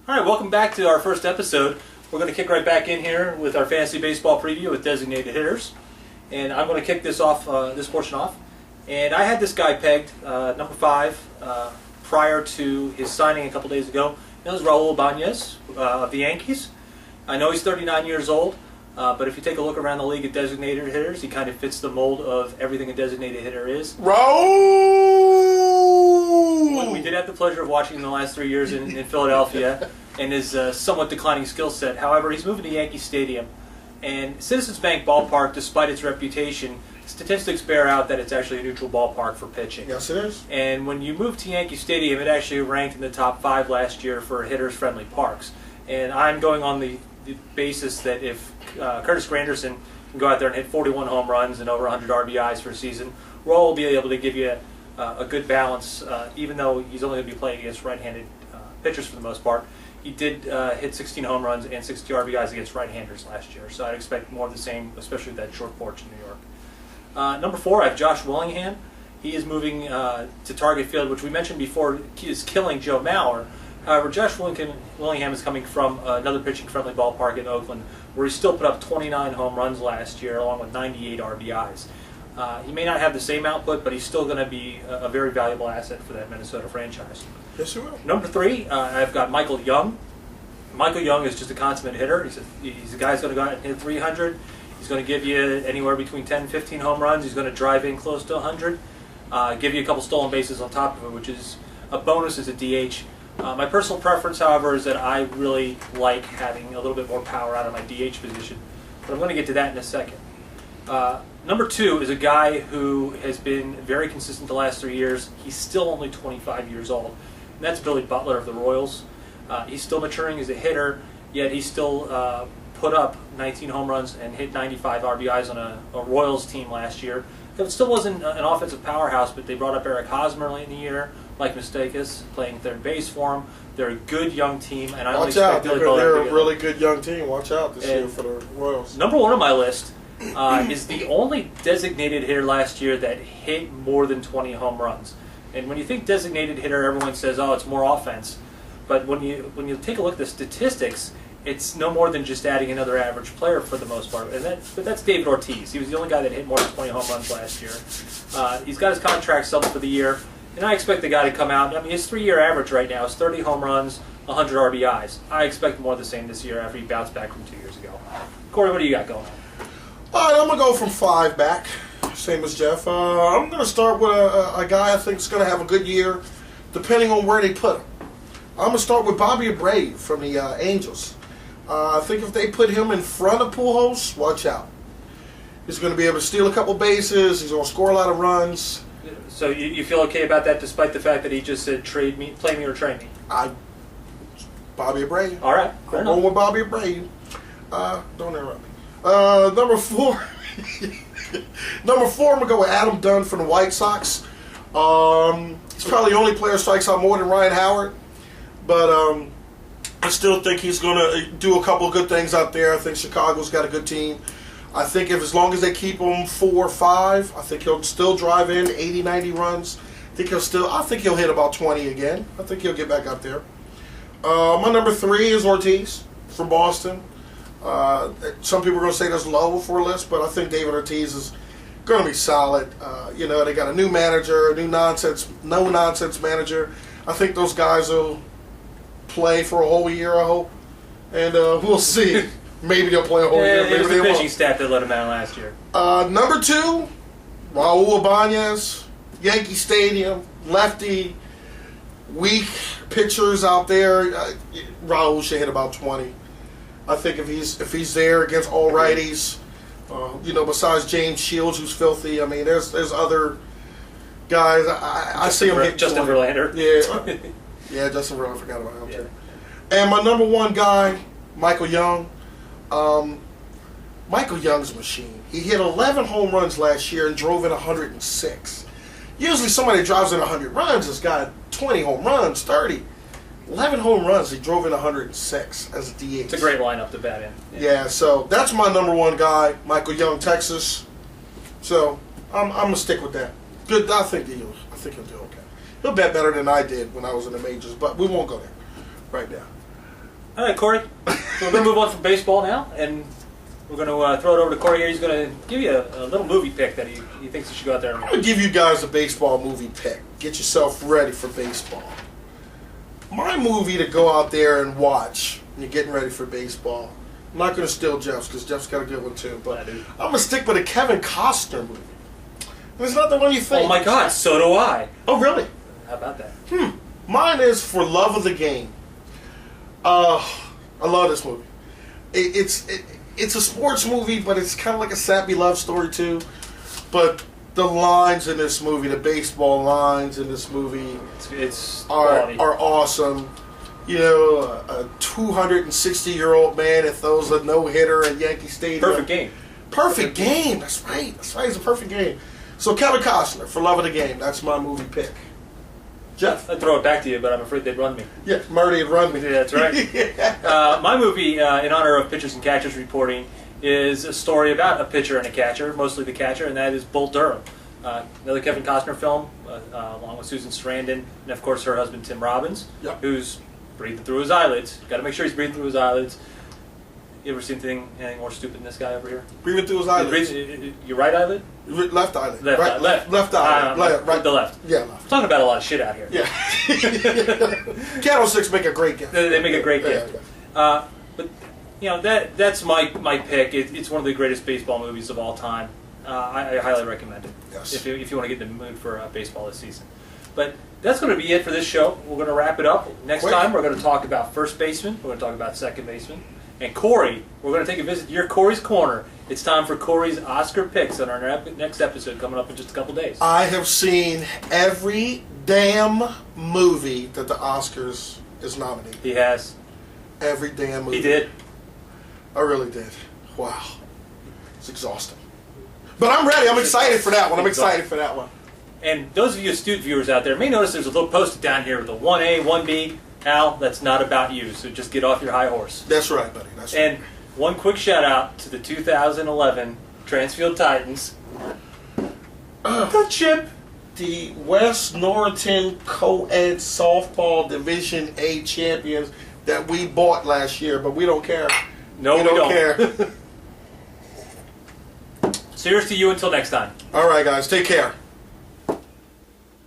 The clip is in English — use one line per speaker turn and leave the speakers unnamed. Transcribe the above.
All right, welcome back to our first episode. We're going to kick right back in here with our fantasy baseball preview with designated hitters. And I'm going to kick this off, this portion off. And I had this guy pegged, number 5, prior to his signing a couple days ago. That was Raul Ibanez of the Yankees. I know he's 39 years old, but if you take a look around the league at designated hitters, he kind of fits the mold of everything a designated hitter is.
Raul!
We did have the pleasure of watching him the last 3 years in Philadelphia and his somewhat declining skill set. However, he's moving to Yankee Stadium. And Citizens Bank Ballpark, despite its reputation, statistics bear out that it's actually a neutral ballpark for pitching.
Yes, it is.
And when you move to Yankee Stadium, it actually ranked in the top 5 last year for hitters-friendly parks. And I'm going on the basis that if Curtis Granderson can go out there and hit 41 home runs and over 100 RBIs for a season, Raul will be able to give you a good balance, even though he's only going to be playing against right-handed pitchers for the most part. He did hit 16 home runs and 60 RBIs against right-handers last year, so I'd expect more of the same, especially with that short porch in New York. Number 4, I have Josh Willingham. He is moving to Target Field, which we mentioned before is killing Joe Mauer. However, Josh Willingham is coming from another pitching-friendly ballpark in Oakland, where he still put up 29 home runs last year, along with 98 RBIs. He may not have the same output, but he's still going to be a very valuable asset for that Minnesota franchise.
Yes, he will.
Number 3, I've got Michael Young. Michael Young is just a consummate hitter. He's a guy who's going to go out and hit 300. He's going to give you anywhere between 10 and 15 home runs. He's going to drive in close to 100. Give you a couple stolen bases on top of it, which is a bonus as a DH. My personal preference, however, is that I really like having a little bit more power out of my DH position. But I'm going to get to that in a second. Number 2 is a guy who has been very consistent the last 3 years. He's still only 25 years old. And that's Billy Butler of the Royals. He's still maturing as a hitter, yet he still put up 19 home runs and hit 95 RBIs on a Royals team last year. It still wasn't an offensive powerhouse, but they brought up Eric Hosmer late in the year, like Mistakis, playing third base for him. They're a good young team, and I only expect Billy Butler.
They're a really good young team. Watch out this year for the Royals.
Number 1 on my list is the only designated hitter last year that hit more than 20 home runs. And when you think designated hitter, everyone says, "Oh, it's more offense." But when you take a look at the statistics, it's no more than just adding another average player for the most part. But that's David Ortiz. He was the only guy that hit more than 20 home runs last year. He's got his contract settled for the year, and I expect the guy to come out. I mean, his 3-year average right now is 30 home runs, 100 RBIs. I expect more of the same this year after he bounced back from 2 years ago. Corey, what do you got going on?
All right, I'm going to go from 5 back, same as Jeff. I'm going to start with a guy I think is going to have a good year, depending on where they put him. I'm going to start with Bobby Abreu from the Angels. I think if they put him in front of Pujols, watch out. He's going to be able to steal a couple bases. He's going to score a lot of runs.
So you feel okay about that, despite the fact that he just said play me or trade me?
Bobby Abreu.
All right,
I'm going with Bobby Abreu. Don't interrupt me. Number 4. Number 4, I'm going to go with Adam Dunn from the White Sox. He's probably the only player who strikes out more than Ryan Howard. But I still think he's going to do a couple of good things out there. I think Chicago's got a good team. I think as long as they keep him 4 or 5, I think he'll still drive in 80, 90 runs. I think he'll hit about 20 again. I think he'll get back up there. My number 3 is Ortiz from Boston. Some people are going to say that's low for a list, but I think David Ortiz is going to be solid. They got a new manager, a no-nonsense manager. I think those guys will play for a whole year, I hope. And we'll see. Maybe they'll play a whole year. Maybe
it was
they
the
won't.
pitching staff that let him out last year.
Number 2, Raul Ibanez, Yankee Stadium, lefty, weak pitchers out there. Raul should hit about 20. I think if he's there against all righties, besides James Shields, who's filthy. I mean, there's other guys. I see him hitting
Justin
20.
Verlander.
Yeah, Justin Verlander. I forgot about him too. And my number 1 guy, Michael Young. Michael Young's a machine. He hit 11 home runs last year and drove in 106. Usually somebody that drives in 100 runs has got 20 home runs, 30. 11 home runs, he drove in 106 as a DH.
It's a great lineup to bat in.
Yeah, so that's my number 1 guy, Michael Young, Texas. So I'm gonna stick with that. Good, I think he'll do okay. He'll bet better than I did when I was in the majors, but we won't go there right now.
All right, Corey. So we're going to move on from baseball now, and we're going to throw it over to Corey here. He's going to give you a little movie pick that he thinks you should go out there and
I'm going to give you guys a baseball movie pick. Get yourself ready for baseball. My movie to go out there and watch when you're getting ready for baseball. I'm not going to steal Jeff's because Jeff's got a good one too. But I'm going to stick with a Kevin Costner movie. And it's not the one you think.
Oh my God, so do I.
Oh really?
How about that?
Mine is For Love of the Game. I love this movie. It's a sports movie, but it's kind of like a sappy love story too. But the lines in this movie, the baseball lines in this movie,
it's
are awesome. You know, a 260-year-old man that throws a no-hitter at Yankee Stadium.
Perfect game.
Perfect game. That's right. That's right. It's a perfect game. So Kevin Costner, For Love of the Game. That's my movie pick. Jeff?
I'd throw it back to you, but I'm afraid they'd run me.
Yeah, Marty would run me.
Yeah, that's right.
Yeah.
My movie, in honor of pitchers and catchers reporting, is a story about a pitcher and a catcher, mostly the catcher, and that is Bull Durham. Another Kevin Costner film, along with Susan Sarandon, and of course her husband Tim Robbins, who's breathing through his eyelids. Got to make sure he's breathing through his eyelids. You ever seen anything more stupid than this guy over here?
Breathing through his eyelids.
Your right eyelid?
Left eyelid.
Left,
right,
left
eyelid. Right.
The left.
Yeah, left.
We're talking about a lot of shit out here.
Yeah. Candlesticks make a great gift.
They make a great gift.
Yeah.
But you know that's my pick. It's one of the greatest baseball movies of all time. I highly recommend it.
Yes.
If you want to get in the mood for baseball this season. But that's going to be it for this show. We're going to wrap it up. Next time we're going to talk about first baseman. We're going to talk about second baseman. And Corey, we're going to take a visit to your Corey's Corner. It's time for Corey's Oscar picks on our next episode coming up in just a couple days.
I have seen every damn movie that the Oscars is nominated.
He has.
Every damn movie.
He did.
I really did. Wow. It's exhausting. But I'm ready. I'm excited for that one. I'm excited for that one.
And those of you astute viewers out there may notice there's a little post-it down here with a 1A, 1B. Al, that's not about you, so just get off your high horse.
That's right, buddy. That's right.
And one quick shout-out to the 2011 Transfield Titans. The chip.
The West Norriton Co-Ed Softball Division A champions that we bought last year, but we don't care.
No, we don't
care.
So here's to you until next time.
All right, guys. Take care.